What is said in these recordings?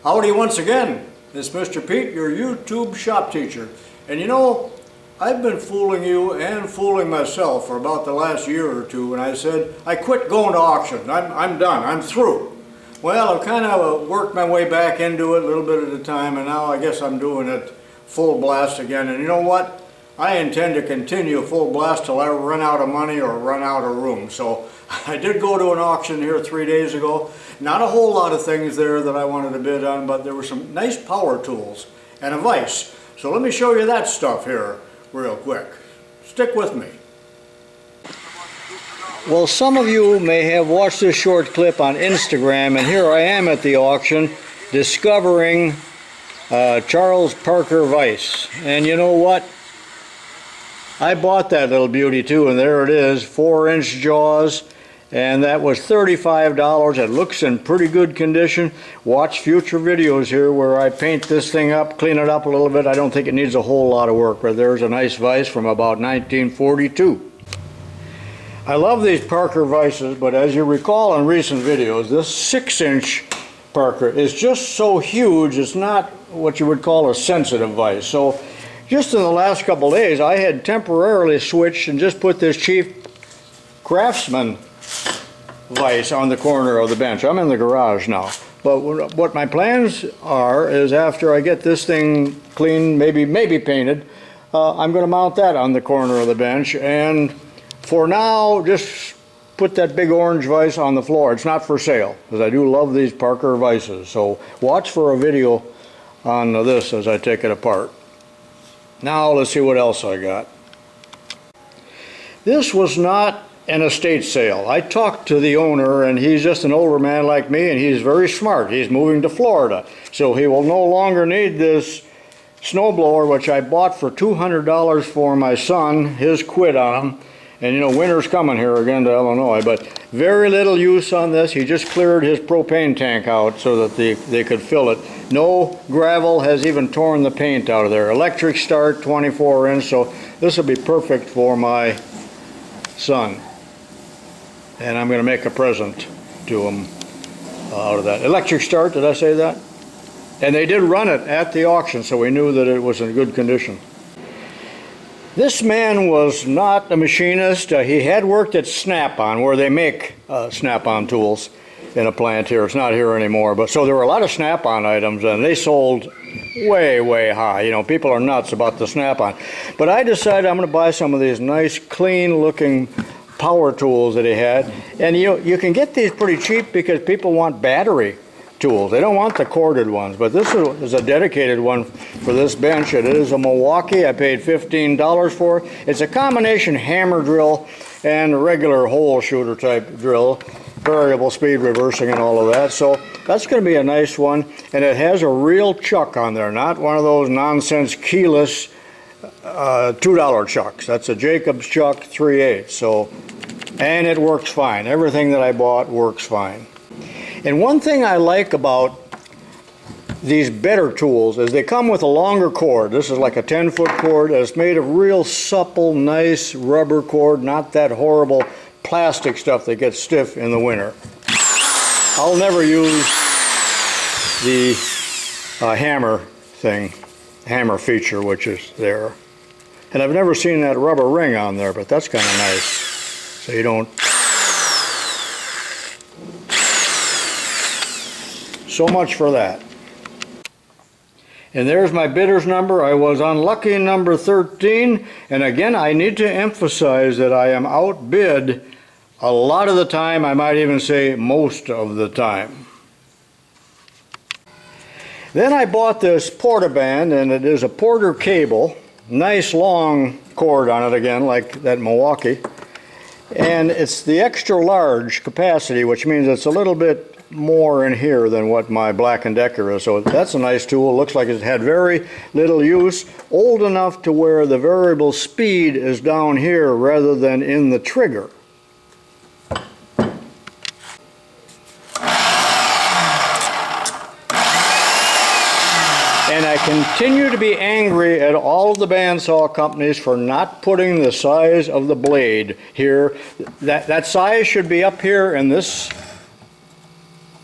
Howdy once again. It's Mr. Pete, your YouTube shop teacher. And you know, I've been fooling you and fooling myself for about the last year or two, and I said, I quit going to auction. I'm done. I'm through. Well, I've kind of worked my way back into it a little bit at a time, and now I guess I'm doing it full blast again. And you know what? I intend to continue full blast till I run out of money or run out of room. So I did go to an auction here 3 days ago. Not a whole lot of things there that I wanted to bid on, but there were some nice power tools and a vise. So let me show you that stuff here real quick. Stick with me. Well, some of you may have watched this short clip on Instagram, and here I am at the auction discovering Charles Parker Vise. And you know what? I bought that little beauty too, and there it is, 4-inch jaws, and that was $35. It looks in pretty good condition. Watch future videos here where I paint this thing up, clean it up a little bit. I don't think it needs a whole lot of work, but there's a nice vise from about 1942. I love these Parker vises, but as you recall in recent videos, this 6-inch Parker is just so huge, it's not what you would call a sensitive vise. So just in the last couple days, I had temporarily switched and just put this cheap Craftsman Vise on the corner of the bench. I'm in the garage now. But what my plans are is after I get this thing clean, maybe painted, I'm going to mount that on the corner of the bench. And for now, just put that big orange vise on the floor. It's not for sale, because I do love these Parker vises. So watch for a video on this as I take it apart. Now let's see what else I got. This was not an estate sale. I talked to the owner, and he's just an older man like me, and he's very smart. He's moving to Florida, so he will no longer need this snowblower, which I bought for $200 for my son. His quit on him. And you know, winter's coming here again to Illinois, but very little use on this. He just cleared his propane tank out so that they could fill it. No gravel has even torn the paint out of there. Electric start, 24-inch, so this will be perfect for my son. And I'm going to make a present to him out of that. Electric start, did I say that? And they did run it at the auction, so we knew that it was in good condition. This man was not a machinist. He had worked at Snap-on, where they make Snap-on tools in a plant here. It's not here anymore, but so there were a lot of Snap-on items, and they sold way, way high. You know, people are nuts about the Snap-on. But I decided I'm going to buy some of these nice, clean-looking power tools that he had. And you can get these pretty cheap because people want battery tools. They don't want the corded ones, but this is a dedicated one for this bench. It is a Milwaukee. I paid $15 for it. It's a combination hammer drill and regular hole shooter type drill, variable speed reversing and all of that. So that's going to be a nice one, and it has a real chuck on there, not one of those nonsense keyless $2 chucks. That's a Jacobs chuck 3/8. So, and it works fine. Everything that I bought works fine. And one thing I like about these better tools is they come with a longer cord. This is like a 10-foot cord. It's made of real supple, nice rubber cord, not that horrible plastic stuff that gets stiff in the winter. I'll never use the hammer feature, which is there. And I've never seen that rubber ring on there, but that's kind of nice. So you don't... So much for that. And there's my bidder's number. I was on lucky number 13. And again, I need to emphasize that I am outbid a lot of the time. I might even say most of the time. Then I bought this Portaband, and it is a Porter cable. Nice long cord on it again, like that Milwaukee. And it's the extra large capacity, which means it's a little bit more in here than what my Black & Decker is. So that's a nice tool. Looks like it had very little use. Old enough to where the variable speed is down here rather than in the trigger. And I continue to be angry at all of the bandsaw companies for not putting the size of the blade here. That size should be up here in this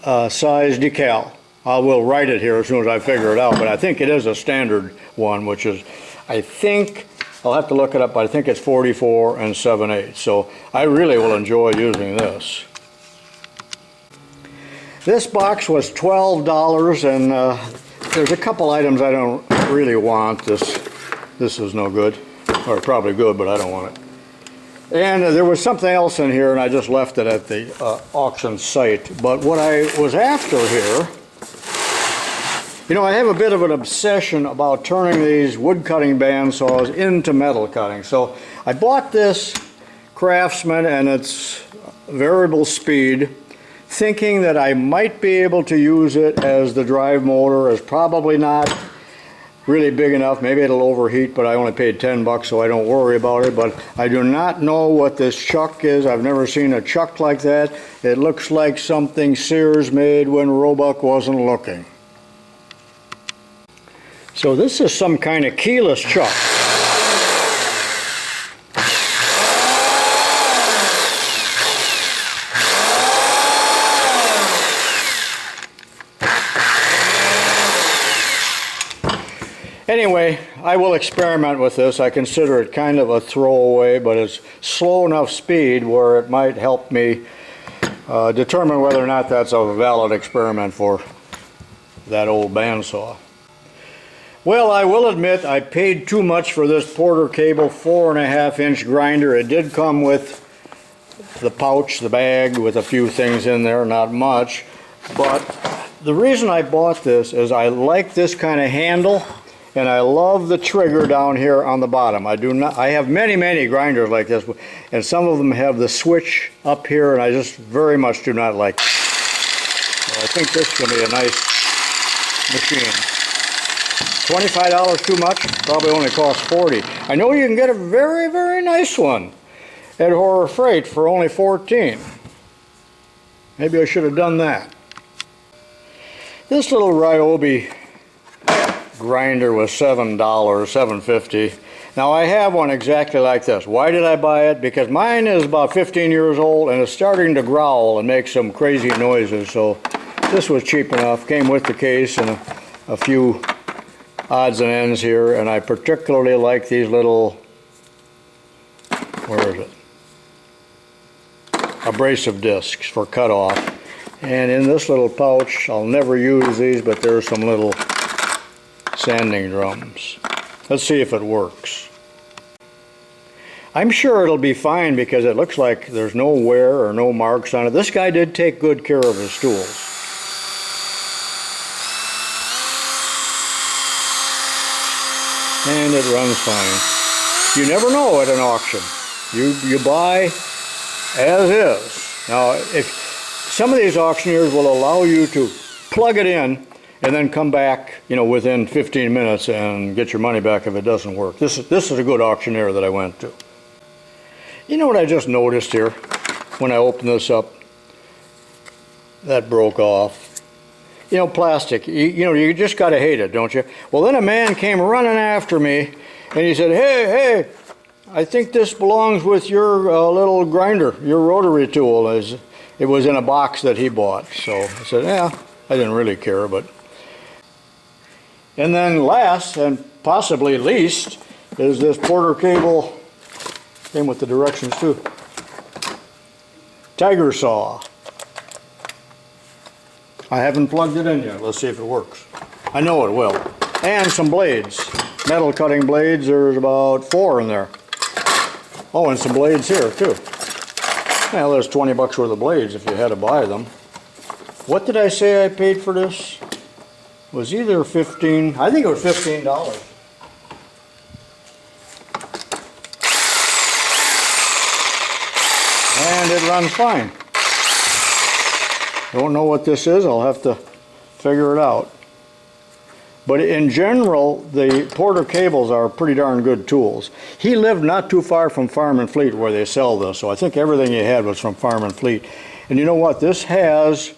size decal. I will write it here as soon as I figure it out, but I think it is a standard one, which is, I think, I'll have to look it up, but I think it's 44 7/8. So I really will enjoy using this. This box was $12, and there's a couple items I don't really want. This is no good, or probably good, but I don't want it. And there was something else in here, and I just left it at the auction site. But what I was after here, you know, I have a bit of an obsession about turning these wood cutting bandsaws into metal cutting. So I bought this Craftsman and its variable speed, thinking that I might be able to use it as the drive motor. It's probably not really big enough. Maybe it'll overheat, but I only paid $10, so I don't worry about it. But I do not know what this chuck is. I've never seen a chuck like that. It looks like something Sears made when Roebuck wasn't looking. So this is some kind of keyless chuck. Anyway, I will experiment with this. I consider it kind of a throwaway, but it's slow enough speed where it might help me determine whether or not that's a valid experiment for that old bandsaw. Well, I will admit I paid too much for this Porter Cable 4.5-inch grinder. It did come with the pouch, the bag, with a few things in there, not much. But the reason I bought this is I like this kind of handle, and I love the trigger down here on the bottom. I have many grinders like this, and some of them have the switch up here, and I just very much do not like it. So I think this is going to be a nice machine. $25 too much? Probably only costs $40. I know you can get a very nice one at Horror Freight for only $14. Maybe I should have done that. This little Ryobi grinder was $7, $7.50. Now I have one exactly like this. Why did I buy it? Because mine is about 15 years old and is starting to growl and make some crazy noises. So this was cheap enough. Came with the case and a few odds and ends here, and I particularly like these little, where is it? Abrasive discs for cutoff. And in this little pouch, I'll never use these, but there's some little sanding drums. Let's see if it works. I'm sure it'll be fine because it looks like there's no wear or no marks on it. This guy did take good care of his tools. And it runs fine. You never know at an auction. You buy as is. Now, if some of these auctioneers will allow you to plug it in and then come back, you know, within 15 minutes and get your money back if it doesn't work. This is a good auctioneer that I went to. You know what I just noticed here when I opened this up? That broke off. You know, plastic, you know, you just got to hate it, don't you? Well, then a man came running after me, and he said, hey, I think this belongs with your little grinder, your rotary tool. It was in a box that he bought. So I said, yeah, I didn't really care, but. And then last, and possibly least, is this Porter Cable, came with the directions too, tiger saw. I haven't plugged it in yet. Let's see if it works. I know it will. And some blades. Metal cutting blades. There's about 4 in there. Oh, and some blades here too. Well, there's $20 worth of blades if you had to buy them. What did I say I paid for this? It was either $15. I think it was $15. And it runs fine. Don't know what this is. I'll have to figure it out. But in general, the Porter cables are pretty darn good tools. He lived not too far from Farm and Fleet where they sell this, so I think everything he had was from Farm and Fleet. And you know what? This has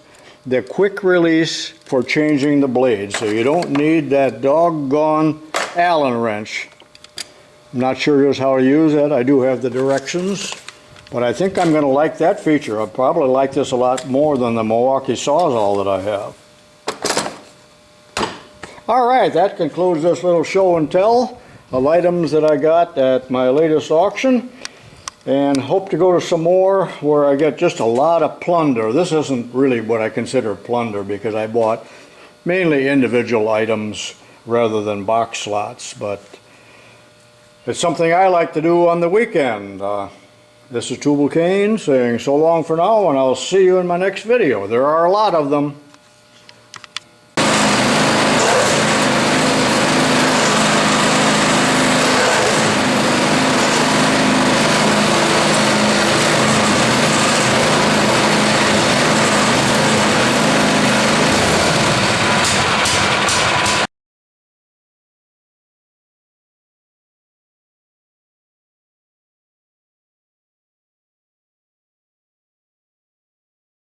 the quick release for changing the blades, so you don't need that doggone Allen wrench. I'm not sure just how to use it. I do have the directions. But I think I'm going to like that feature. I'll probably like this a lot more than the Milwaukee Sawzall that I have. All right, that concludes this little show and tell of items that I got at my latest auction. And hope to go to some more where I get just a lot of plunder. This isn't really what I consider plunder because I bought mainly individual items rather than box slots, but it's something I like to do on the weekend. This is tubalcain saying so long for now, and I'll see you in my next video. There are a lot of them.